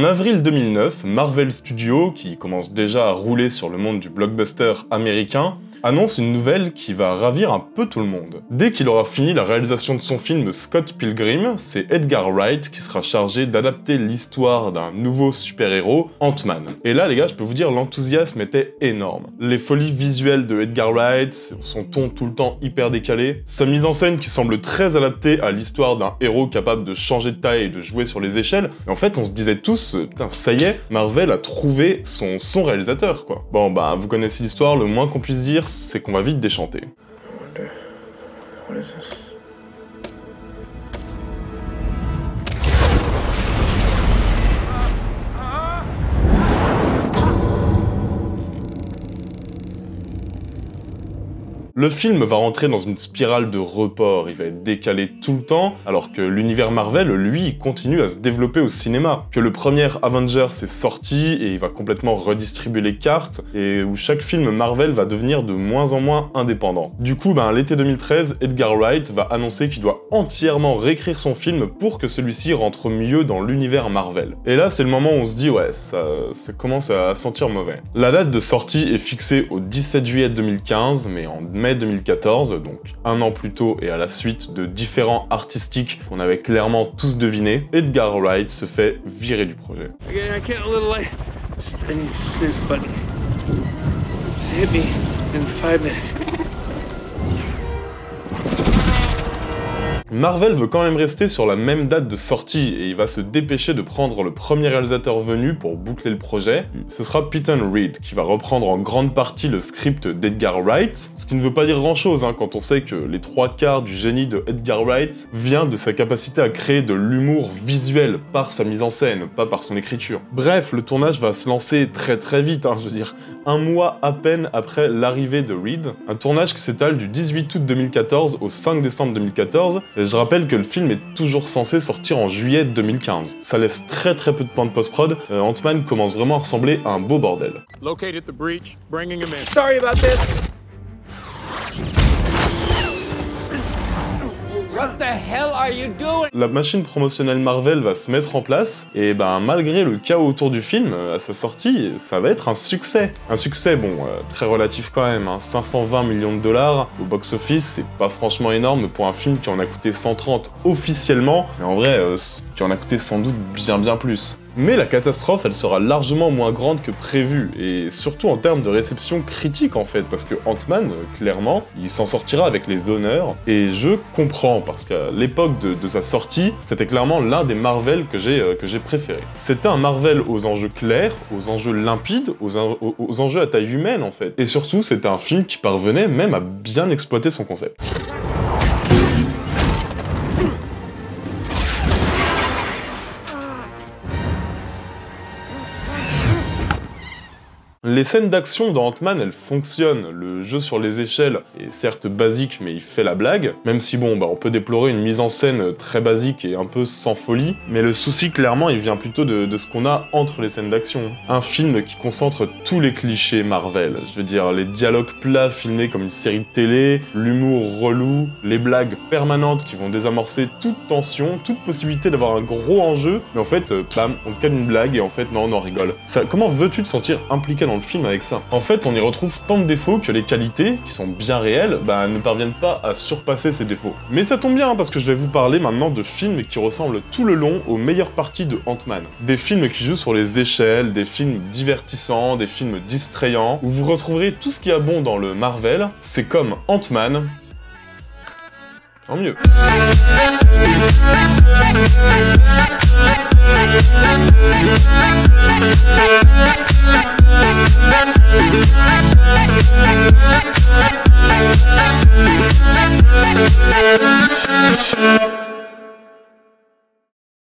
En avril 2009, Marvel Studios, qui commence déjà à rouler sur le monde du blockbuster américain, annonce une nouvelle qui va ravir un peu tout le monde. Dès qu'il aura fini la réalisation de son film Scott Pilgrim, c'est Edgar Wright qui sera chargé d'adapter l'histoire d'un nouveau super-héros, Ant-Man. Et là les gars, je peux vous dire, l'enthousiasme était énorme. Les folies visuelles de Edgar Wright, son ton tout le temps hyper décalé, sa mise en scène qui semble très adaptée à l'histoire d'un héros capable de changer de taille et de jouer sur les échelles. Et en fait, on se disait tous, putain, ça y est, Marvel a trouvé son réalisateur, quoi. Bon, bah, vous connaissez l'histoire, le moins qu'on puisse dire, c'est qu'on va vite déchanter. Le film va rentrer dans une spirale de report, il va être décalé tout le temps, alors que l'univers Marvel, lui, continue à se développer au cinéma. Que le premier Avengers est sorti et il va complètement redistribuer les cartes, et où chaque film Marvel va devenir de moins en moins indépendant. Du coup, l'été 2013, Edgar Wright va annoncer qu'il doit entièrement réécrire son film pour que celui-ci rentre mieux dans l'univers Marvel. Et là, c'est le moment où on se dit, ouais, ça commence à sentir mauvais. La date de sortie est fixée au 17 juillet 2015, mais en mai 2014, donc un an plus tôt et à la suite de différents artistiques qu'on avait clairement tous devinés, Edgar Wright se fait virer du projet. Marvel veut quand même rester sur la même date de sortie et il va se dépêcher de prendre le premier réalisateur venu pour boucler le projet. Ce sera Peyton Reed qui va reprendre en grande partie le script d'Edgar Wright, ce qui ne veut pas dire grand chose quand on sait que les 3/4 du génie de Edgar Wright vient de sa capacité à créer de l'humour visuel par sa mise en scène, pas par son écriture. Bref, le tournage va se lancer très vite, je veux dire, un mois à peine après l'arrivée de Reed. Un tournage qui s'étale du 18 août 2014 au 5 décembre 2014. Et je rappelle que le film est toujours censé sortir en juillet 2015. Ça laisse très peu de temps de post-prod. Ant-Man commence vraiment à ressembler à un beau bordel. Located the breach, bringing him in. Sorry about this. What the hell are you doing? La machine promotionnelle Marvel va se mettre en place et malgré le chaos autour du film, à sa sortie, ça va être un succès. Un succès, très relatif quand même, 520 millions de dollars au box-office, c'est pas franchement énorme pour un film qui en a coûté 130 officiellement, mais en vrai, qui en a coûté sans doute bien plus. Mais la catastrophe, elle sera largement moins grande que prévu, et surtout en termes de réception critique en fait, parce que Ant-Man, clairement, il s'en sortira avec les honneurs, et je comprends, parce qu'à l'époque de sa sortie, c'était clairement l'un des Marvel que j'ai préféré. C'était un Marvel aux enjeux clairs, aux enjeux limpides, aux enjeux à taille humaine en fait, et surtout c'était un film qui parvenait même à bien exploiter son concept. Les scènes d'action dans Ant-Man, elles fonctionnent. Le jeu sur les échelles est certes basique, mais il fait la blague. Même si on peut déplorer une mise en scène très basique et un peu sans folie. Mais le souci, clairement, il vient plutôt de ce qu'on a entre les scènes d'action. Un film qui concentre tous les clichés Marvel. Je veux dire, les dialogues plats filmés comme une série de télé, l'humour relou, les blagues permanentes qui vont désamorcer toute tension, toute possibilité d'avoir un gros enjeu. Mais en fait, bam, on te cale une blague et en fait, non, on en rigole. Comment veux-tu te sentir impliqué dans le film avec ça? En fait, on y retrouve tant de défauts que les qualités, qui sont bien réelles, ne parviennent pas à surpasser ces défauts. Mais ça tombe bien, parce que je vais vous parler maintenant de films qui ressemblent tout le long aux meilleures parties de Ant-Man. Des films qui jouent sur les échelles, des films divertissants, des films distrayants, où vous retrouverez tout ce qui a bon dans le Marvel. C'est comme Ant-Man, en mieux.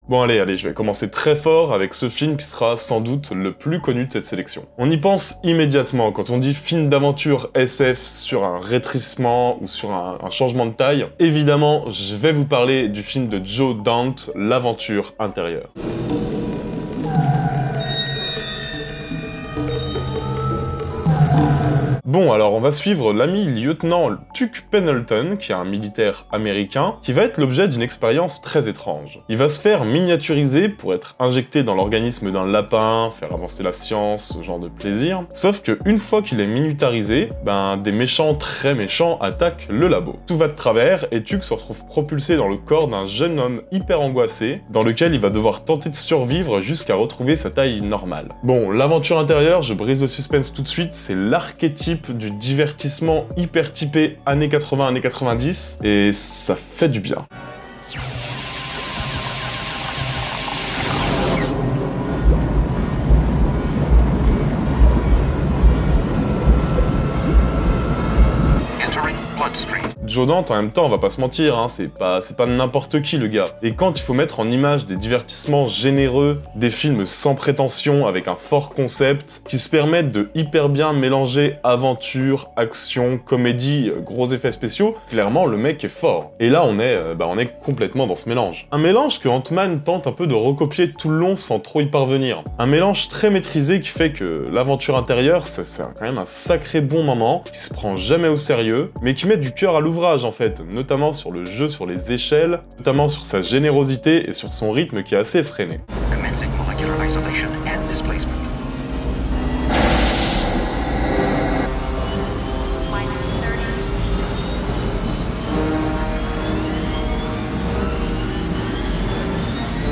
Bon allez, je vais commencer très fort avec ce film qui sera sans doute le plus connu de cette sélection. On y pense immédiatement quand on dit film d'aventure SF sur un rétrécissement ou sur un changement de taille. Évidemment, je vais vous parler du film de Joe Dante, L'aventure intérieure. Bon, alors on va suivre l'ami lieutenant Tuck Pendleton, qui est un militaire américain, qui va être l'objet d'une expérience très étrange. Il va se faire miniaturiser pour être injecté dans l'organisme d'un lapin, faire avancer la science, ce genre de plaisir. Sauf que une fois qu'il est militarisé, des méchants très méchants attaquent le labo. Tout va de travers et Tuck se retrouve propulsé dans le corps d'un jeune homme hyper angoissé, dans lequel il va devoir tenter de survivre jusqu'à retrouver sa taille normale. Bon, l'aventure intérieure, je brise le suspense tout de suite, c'est l'archétype du divertissement hyper typé années 80, années 90, et ça fait du bien. Joe Dante, en même temps, on va pas se mentir, hein, c'est pas n'importe qui le gars. Et quand il faut mettre en image des divertissements généreux, des films sans prétention, avec un fort concept, qui se permettent de hyper bien mélanger aventure, action, comédie, gros effets spéciaux, clairement le mec est fort. Et là on est complètement dans ce mélange. Un mélange que Ant-Man tente un peu de recopier tout le long sans trop y parvenir. Un mélange très maîtrisé qui fait que l'aventure intérieure, c'est quand même un sacré bon moment, qui se prend jamais au sérieux, mais qui met du cœur à l'ouvrage en fait, notamment sur le jeu sur les échelles, notamment sur sa générosité et sur son rythme qui est assez effréné.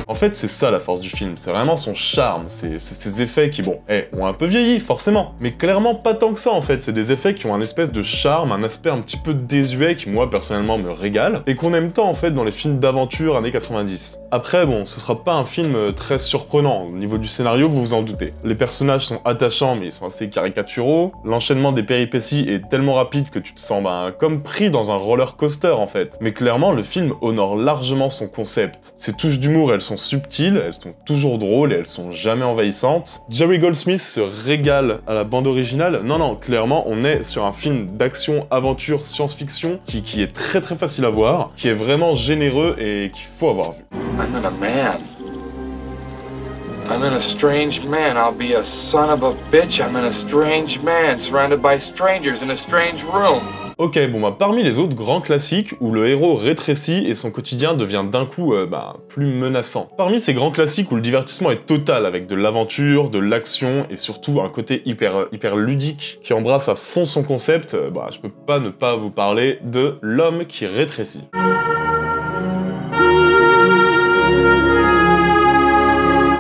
En fait, c'est ça la force du film, c'est vraiment son charme, c'est ces effets qui, bon, ont un peu vieilli, forcément, mais clairement pas tant que ça en fait, c'est des effets qui ont un espèce de charme, un aspect un petit peu désuet qui, moi, personnellement, me régale, et qu'on aime tant en fait dans les films d'aventure années 90. Après, bon, ce sera pas un film très surprenant, au niveau du scénario, vous vous en doutez. Les personnages sont attachants, mais ils sont assez caricaturaux, l'enchaînement des péripéties est tellement rapide que tu te sens, comme pris dans un roller coaster en fait. Mais clairement, le film honore largement son concept. Ses touches d'humour, elles sont subtiles, elles sont toujours drôles et elles sont jamais envahissantes. Jerry Goldsmith se régale à la bande originale. Non, clairement, on est sur un film d'action, aventure, science-fiction qui est très très facile à voir, qui est vraiment généreux et qu'il faut avoir vu. I'm in a man. I'm in a strange man. I'll be a son of a bitch. I'm in a strange man, surrounded by strangers in a strange room. Ok, parmi les autres grands classiques où le héros rétrécit et son quotidien devient d'un coup plus menaçant. Parmi ces grands classiques où le divertissement est total avec de l'aventure, de l'action et surtout un côté hyper ludique qui embrasse à fond son concept, je peux pas ne pas vous parler de L'homme qui rétrécit.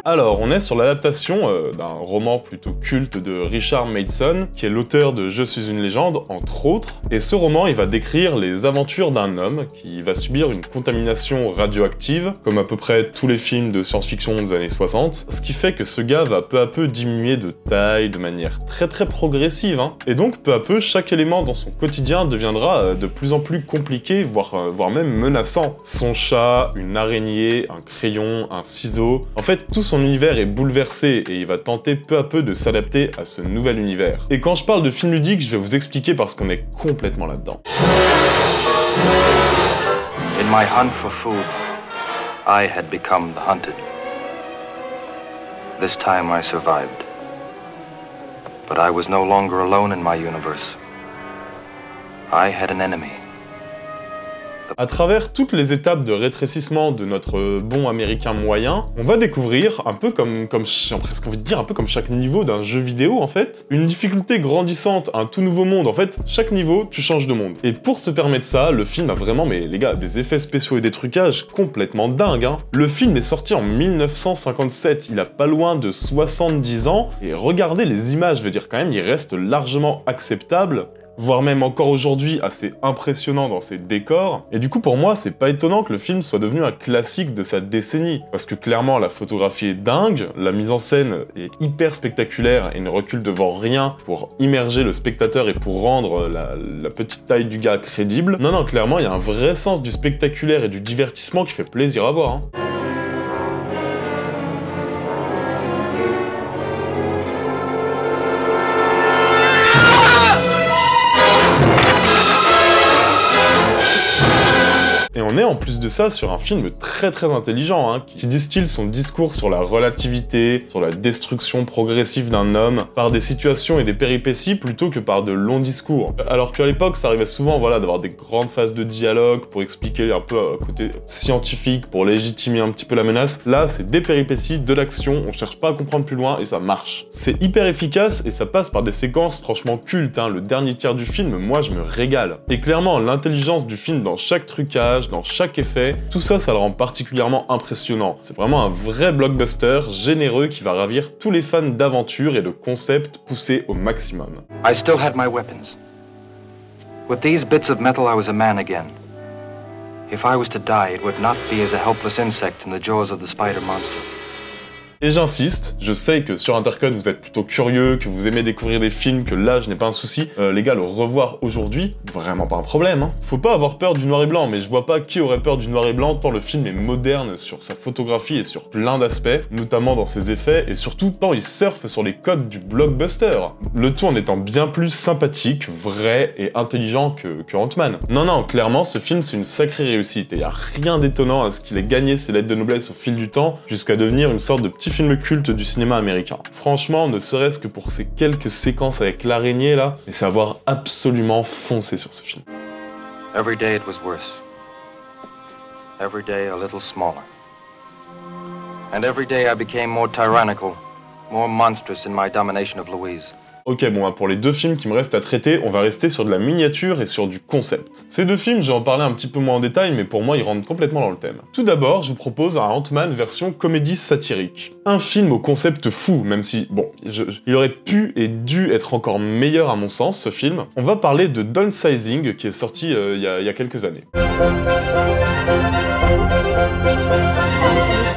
Alors, on est sur l'adaptation d'un roman plutôt culte de Richard Matheson, qui est l'auteur de Je suis une légende, entre autres. Et ce roman, il va décrire les aventures d'un homme qui va subir une contamination radioactive, comme à peu près tous les films de science-fiction des années 60, ce qui fait que ce gars va peu à peu diminuer de taille de manière très progressive, hein. Et donc, peu à peu, chaque élément dans son quotidien deviendra de plus en plus compliqué, voire même menaçant. Son chat, une araignée, un crayon, un ciseau, en fait, tout son univers est bouleversé et il va tenter peu à peu de s'adapter à ce nouvel univers. Et quand je parle de film ludique, je vais vous expliquer parce qu'on est complètement là-dedans. In my hunt for food, I had become the hunted. This time I survived. But I was no longer alone in my universe. I had an enemy. À travers toutes les étapes de rétrécissement de notre bon américain moyen, on va découvrir, un peu comme j'ai presque envie de dire, un peu comme chaque niveau d'un jeu vidéo en fait, une difficulté grandissante, un tout nouveau monde. En fait, chaque niveau, tu changes de monde. Et pour se permettre ça, le film a vraiment, mais les gars, des effets spéciaux et des trucages complètement dingues, hein. Le film est sorti en 1957, il a pas loin de 70 ans, et regardez les images, je veux dire quand même, il reste largement acceptable, voire même encore aujourd'hui assez impressionnant dans ses décors. Et du coup, pour moi, c'est pas étonnant que le film soit devenu un classique de sa décennie. Parce que clairement, la photographie est dingue, la mise en scène est hyper spectaculaire et ne recule devant rien pour immerger le spectateur et pour rendre la petite taille du gars crédible. Non, clairement, il y a un vrai sens du spectaculaire et du divertissement qui fait plaisir à voir, hein. on est en plus de ça sur un film très intelligent, hein, qui distille son discours sur la relativité, sur la destruction progressive d'un homme, par des situations et des péripéties plutôt que par de longs discours. Alors qu'à l'époque, ça arrivait souvent voilà, d'avoir des grandes phases de dialogue pour expliquer un peu côté scientifique, pour légitimer un petit peu la menace. Là, c'est des péripéties, de l'action, on cherche pas à comprendre plus loin et ça marche. C'est hyper efficace et ça passe par des séquences franchement cultes, hein. Le dernier tiers du film, moi je me régale. Et clairement, l'intelligence du film dans chaque trucage, dans chaque effet, tout ça, ça le rend particulièrement impressionnant. C'est vraiment un vrai blockbuster généreux qui va ravir tous les fans d'aventure et de concepts poussés au maximum. I still had my weapons. With these bits of metal, I was a man again. If I was to die, it would not be as a helpless insect in the jaws of the spider monster. Et j'insiste, je sais que sur Intercut vous êtes plutôt curieux, que vous aimez découvrir des films, que l'âge n'est pas un souci. Les gars, le revoir aujourd'hui, vraiment pas un problème, hein. Faut pas avoir peur du noir et blanc, mais je vois pas qui aurait peur du noir et blanc tant le film est moderne sur sa photographie et sur plein d'aspects, notamment dans ses effets, et surtout tant il surfe sur les codes du blockbuster. Le tout en étant bien plus sympathique, vrai et intelligent que Ant-Man. Non, clairement, ce film c'est une sacrée réussite, et y a rien d'étonnant à ce qu'il ait gagné ses lettres de noblesse au fil du temps, jusqu'à devenir une sorte de petit film culte du cinéma américain. Franchement, ne serait-ce que pour ces quelques séquences avec l'araignée là, mais c'est avoir absolument foncé sur ce film. Every day it was worse. Every day a little smaller. And every day I became more tyrannical, more monstrous in my domination of Louise. Ok, bon, pour les deux films qui me restent à traiter, on va rester sur de la miniature et sur du concept. Ces deux films, je vais en parler un petit peu moins en détail, mais pour moi, ils rentrent complètement dans le thème. Tout d'abord, je vous propose un Ant-Man version comédie satirique. Un film au concept fou, même si, bon, il aurait pu et dû être encore meilleur à mon sens, ce film. On va parler de Downsizing, qui est sorti il y a quelques années.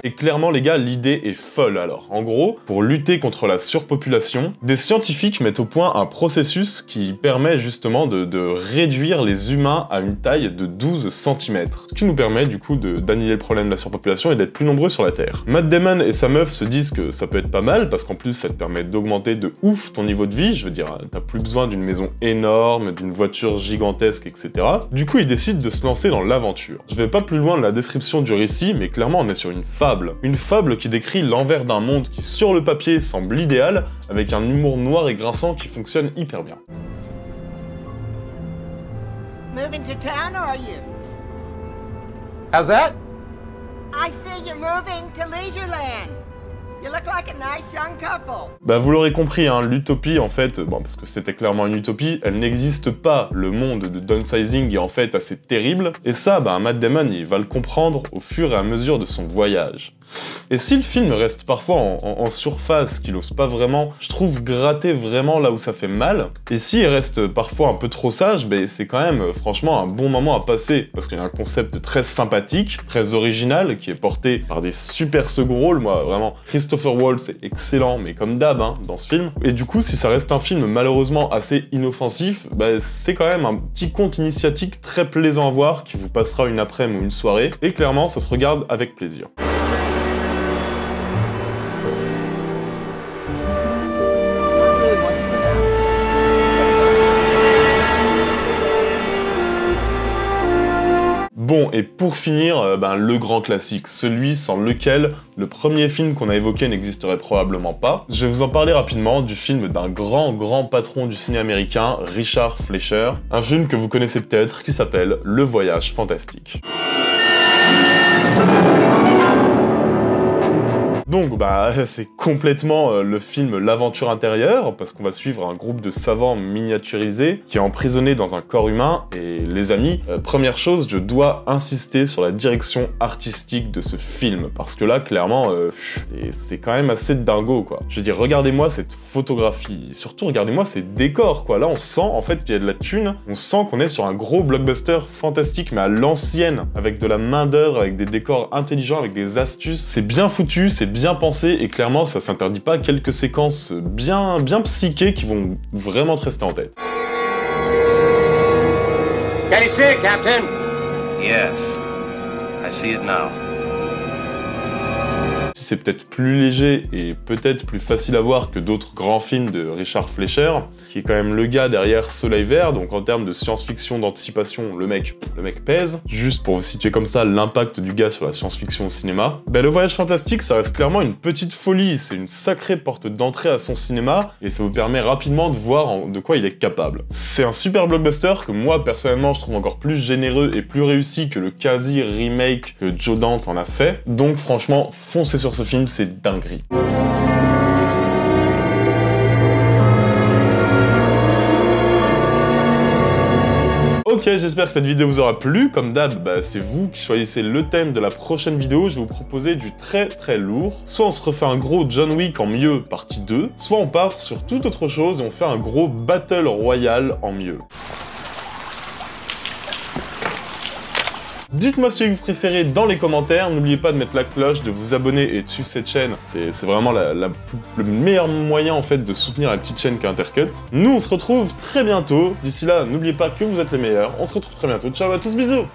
Et clairement les gars, l'idée est folle alors. En gros, pour lutter contre la surpopulation, des scientifiques mettent au point un processus qui permet justement de réduire les humains à une taille de 12 cm. Ce qui nous permet du coup d'annihiler le problème de la surpopulation et d'être plus nombreux sur la Terre. Matt Damon et sa meuf se disent que ça peut être pas mal parce qu'en plus ça te permet d'augmenter de ouf ton niveau de vie. Je veux dire, t'as plus besoin d'une maison énorme, d'une voiture gigantesque, etc. Du coup, ils décident de se lancer dans l'aventure. Je vais pas plus loin de la description du récit, mais clairement on est sur une fable. Une fable qui décrit l'envers d'un monde qui, sur le papier, semble idéal, avec un humour noir et grinçant qui fonctionne hyper bien. Moving to town, are you? How's that? I say you're moving to Leisureland. You look like a nice young couple. Bah vous l'aurez compris, hein, l'utopie en fait, bon parce que c'était clairement une utopie, elle n'existe pas. Le monde de Downsizing est en fait assez terrible, et ça, bah Matt Damon il va le comprendre au fur et à mesure de son voyage. Et si le film reste parfois en surface, qu'il ose pas vraiment, je trouve gratter vraiment là où ça fait mal, et s'il reste parfois un peu trop sage, bah, c'est quand même franchement un bon moment à passer, parce qu'il y a un concept très sympathique, très original, qui est porté par des super second rôles, moi vraiment, Christopher Waltz est excellent, mais comme d'hab hein, dans ce film, et du coup si ça reste un film malheureusement assez inoffensif, bah, c'est quand même un petit conte initiatique très plaisant à voir, qui vous passera une après-midi ou une soirée, et clairement ça se regarde avec plaisir. Bon, et pour finir, le grand classique, celui sans lequel le premier film qu'on a évoqué n'existerait probablement pas. Je vais vous en parler rapidement du film d'un grand patron du cinéma américain, Richard Fleischer, un film que vous connaissez peut-être qui s'appelle Le Voyage Fantastique. Donc c'est complètement le film L'Aventure Intérieure, parce qu'on va suivre un groupe de savants miniaturisés qui est emprisonné dans un corps humain, et les amis, première chose, je dois insister sur la direction artistique de ce film, parce que là, clairement, c'est quand même assez dingo, quoi. Je veux dire, regardez-moi cette photographie, surtout regardez-moi ces décors, quoi. Là, on sent, en fait, qu'il y a de la thune, on sent qu'on est sur un gros blockbuster fantastique, mais à l'ancienne, avec de la main-d'œuvre, avec des décors intelligents, avec des astuces. C'est bien foutu, c'est bien pensé, et clairement ça s'interdit pas à quelques séquences bien psychées qui vont vraiment te rester en tête. Can you see it, Captain? Yes, I see it now. c'est peut-être plus léger et peut-être plus facile à voir que d'autres grands films de Richard Fleischer, qui est quand même le gars derrière Soleil Vert, donc en termes de science-fiction, d'anticipation, le mec pèse. Juste pour vous situer comme ça l'impact du gars sur la science-fiction au cinéma. Ben, le Voyage Fantastique, ça reste clairement une petite folie, c'est une sacrée porte d'entrée à son cinéma, et ça vous permet rapidement de voir de quoi il est capable. C'est un super blockbuster que moi, personnellement, je trouve encore plus généreux et plus réussi que le quasi-remake que Joe Dante en a fait. Donc franchement, foncez sur ce film, c'est dinguerie. Ok, j'espère que cette vidéo vous aura plu. Comme d'hab, c'est vous qui choisissez le thème de la prochaine vidéo. Je vais vous proposer du très lourd. Soit on se refait un gros John Wick en mieux partie 2, soit on part sur toute autre chose et on fait un gros Battle Royale en mieux. Dites-moi ce que vous préférez dans les commentaires, n'oubliez pas de mettre la cloche, de vous abonner et de suivre cette chaîne, c'est vraiment le meilleur moyen en fait de soutenir la petite chaîne qu'est Intercut. Nous on se retrouve très bientôt, d'ici là n'oubliez pas que vous êtes les meilleurs, on se retrouve très bientôt, ciao à tous, bisous.